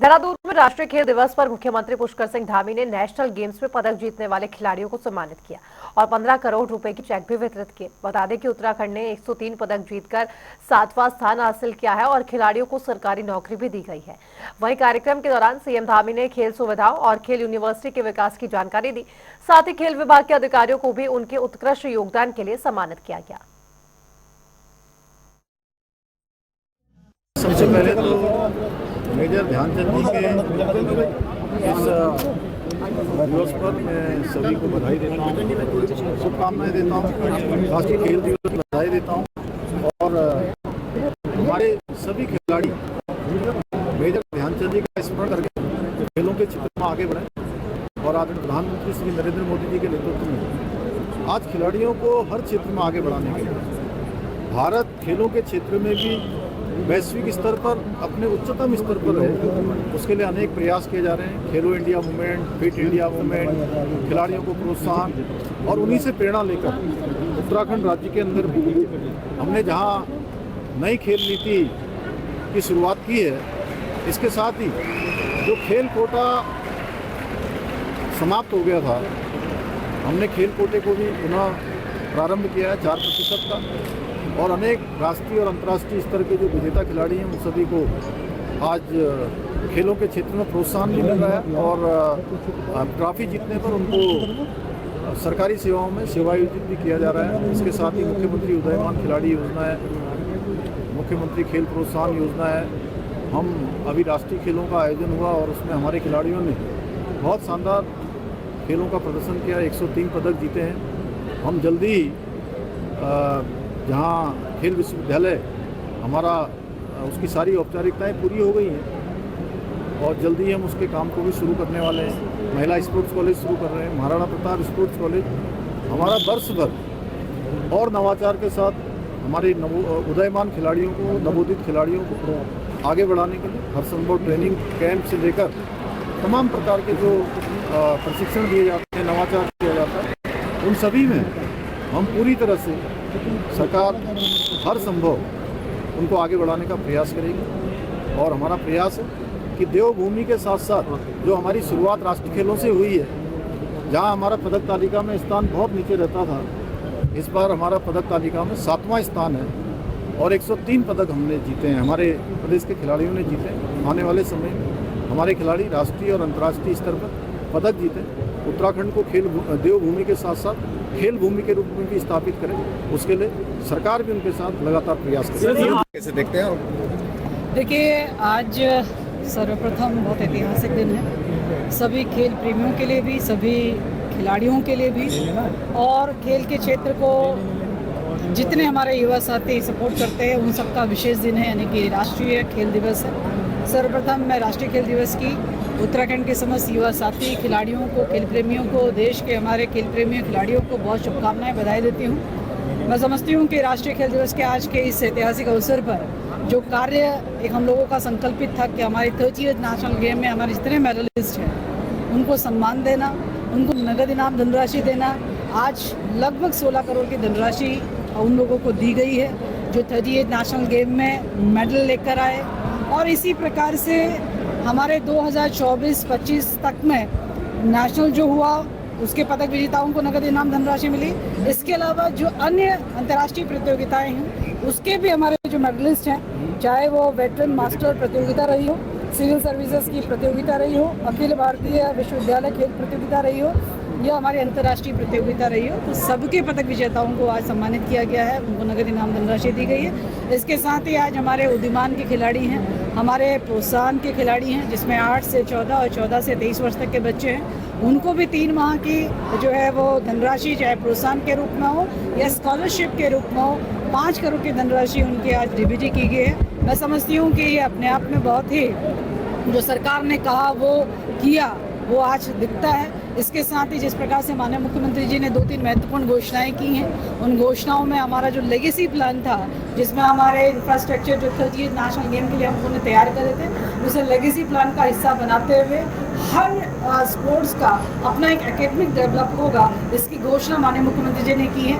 देहरादून में राष्ट्रीय खेल दिवस पर मुख्यमंत्री पुष्कर सिंह धामी ने नेशनल गेम्स में पदक जीतने वाले खिलाड़ियों को सम्मानित किया और 15 करोड़ रुपए की चेक भी वितरित किए। बता दें कि उत्तराखंड ने 103 पदक जीतकर 7वां स्थान हासिल किया है और खिलाड़ियों को सरकारी नौकरी भी दी गई है। वहीं कार्यक्रम के दौरान सीएम धामी ने खेल सुविधाओं और खेल यूनिवर्सिटी के विकास की जानकारी दी। साथ ही खेल विभाग के अधिकारियों को भी उनके उत्कृष्ट योगदान के लिए सम्मानित किया गया। सबसे पहले तो मेजर ध्यानचंद जी के इस दिवस पर मैं सभी को बधाई देता हूँ, शुभकामनाएं देता हूँ, राष्ट्रीय खेल दिवस की बधाई देता हूँ। और हमारे सभी खिलाड़ी मेजर ध्यानचंद जी का स्मरण करके खेलों के क्षेत्र में आगे बढ़े और आज प्रधानमंत्री श्री नरेंद्र मोदी जी के नेतृत्व में आज खिलाड़ियों को हर क्षेत्र में आगे बढ़ाने के लिए भारत खेलों के क्षेत्र में भी वैश्विक स्तर पर अपने उच्चतम स्तर पर है, उसके लिए अनेक प्रयास किए जा रहे हैं। खेलो India movement, fit India movement, खिलाड़ियों को प्रोत्साहन और उन्हीं से प्रेरणा लेकर उत्तराखंड राज्य के अंदर भी हमने जहां नई खेल नीति की शुरुआत की है, इसके साथ ही जो खेल कोटा समाप्त हो गया था, हमने खेल कोटे को भी पुनः प्रारंभ किया है 4% का और अनेक राष्ट्रीय और अंतर्राष्ट्रीय स्तर के जो विजेता खिलाड़ी हैं उन सभी को आज खेलों के क्षेत्र में प्रोत्साहन भी मिल रहा है और ट्रॉफी जीतने पर उनको सरकारी सेवाओं में सेवायोजित भी किया जा रहा है। इसके साथ ही मुख्यमंत्री उदयमान खिलाड़ी योजना है, मुख्यमंत्री खेल प्रोत्साहन योजना है। हम अभी राष्ट्रीय खेलों का आयोजन हुआ और उसमें हमारे खिलाड़ियों ने बहुत शानदार खेलों का प्रदर्शन किया, 103 पदक जीते हैं। हम जल्दी ही जहाँ खेल विश्वविद्यालय हमारा उसकी सारी औपचारिकताएं पूरी हो गई हैं और जल्दी ही हम उसके काम को भी शुरू करने वाले हैं। महिला स्पोर्ट्स कॉलेज शुरू कर रहे हैं, महाराणा प्रताप स्पोर्ट्स कॉलेज हमारा वर्ष भर और नवाचार के साथ हमारे उदयमान खिलाड़ियों को, नवोदित खिलाड़ियों को आगे बढ़ाने के लिए हर संभव ट्रेनिंग कैंप से लेकर तमाम प्रकार के जो प्रशिक्षण दिए जाते हैं, नवाचार किया जाता है, उन सभी में हम पूरी तरह से सरकार हर संभव उनको आगे बढ़ाने का प्रयास करेगी। और हमारा प्रयास है कि देवभूमि के साथ साथ जो हमारी शुरुआत राष्ट्रीय खेलों से हुई है, जहां हमारा पदक तालिका में स्थान बहुत नीचे रहता था, इस बार हमारा पदक तालिका में 7वां स्थान है और 103 पदक हमने जीते हैं, हमारे प्रदेश के खिलाड़ियों ने जीते हैं। आने वाले समय में हमारे खिलाड़ी राष्ट्रीय और अंतर्राष्ट्रीय स्तर पर पदक जीते, उत्तराखंड को खेल देवभूमि के साथ साथ खेल भूमि के रूप में भी स्थापित करें, उसके लिए सरकार भी उनके साथ लगातार प्रयास करेगी। कैसे देखते हैं? देखिए, आज सर्वप्रथम बहुत ऐतिहासिक दिन है सभी खेल प्रेमियों के लिए भी, सभी खिलाड़ियों के लिए भी और खेल के क्षेत्र को जितने हमारे युवा साथी सपोर्ट करते हैं उन सबका विशेष दिन है, यानी कि राष्ट्रीय खेल दिवस है। सर्वप्रथम मैं राष्ट्रीय खेल दिवस की उत्तराखंड के समस्त युवा साथी, खिलाड़ियों को, खेल प्रेमियों को, देश के हमारे खेल प्रेमियों खिलाड़ियों को बहुत शुभकामनाएं, बधाई देती हूं। मैं समझती हूं कि राष्ट्रीय खेल दिवस के आज के इस ऐतिहासिक अवसर पर जो कार्य एक हम लोगों का संकल्पित था कि हमारे 30th नेशनल गेम में हमारे जितने मेडलिस्ट हैं उनको सम्मान देना, उनको नगद इनाम धनराशि देना, आज लगभग 16 करोड़ की धनराशि उन लोगों को दी गई है जो 30th नेशनल गेम में मेडल लेकर आए। और इसी प्रकार से हमारे 2024-25 तक में नेशनल जो हुआ उसके पदक विजेताओं को नगद इनाम धनराशि मिली। इसके अलावा जो अन्य अंतर्राष्ट्रीय प्रतियोगिताएं हैं उसके भी हमारे जो मेडलिस्ट हैं, चाहे वो वेटरन मास्टर प्रतियोगिता रही हो, सिविल सर्विसेज की प्रतियोगिता रही हो, अखिल भारतीय विश्वविद्यालय खेल प्रतियोगिता रही हो या हमारी अंतर्राष्ट्रीय प्रतियोगिता रही हो, तो सबके पदक विजेताओं को आज सम्मानित किया गया है, उनको नगद इनाम धनराशि दी गई है। इसके साथ ही आज हमारे उद्यमान के खिलाड़ी हैं, हमारे प्रोत्साहन के खिलाड़ी हैं जिसमें 8 से 14 और 14 से 23 वर्ष तक के बच्चे हैं, उनको भी 3 माह की जो है वो धनराशि चाहे प्रोत्साहन के रूप में हो या स्कॉलरशिप के रूप में हो, 5 करोड़ की धनराशि उनकी आज डीबीटी की गई है। मैं समझती हूँ कि ये अपने आप में बहुत ही जो सरकार ने कहा वो किया वो आज दिखता है। इसके साथ ही जिस प्रकार से माननीय मुख्यमंत्री जी ने 2-3 महत्वपूर्ण घोषणाएं की हैं, उन घोषणाओं में हमारा जो लेगेसी प्लान था जिसमें हमारे इंफ्रास्ट्रक्चर जो 30th नेशनल गेम के लिए हम उन्हें तैयार करे थे, उसे लेगेसी प्लान का हिस्सा बनाते हुए हर स्पोर्ट्स का अपना एक एकेडमिक डेवलप होगा, इसकी घोषणा माननीय मुख्यमंत्री जी ने की है।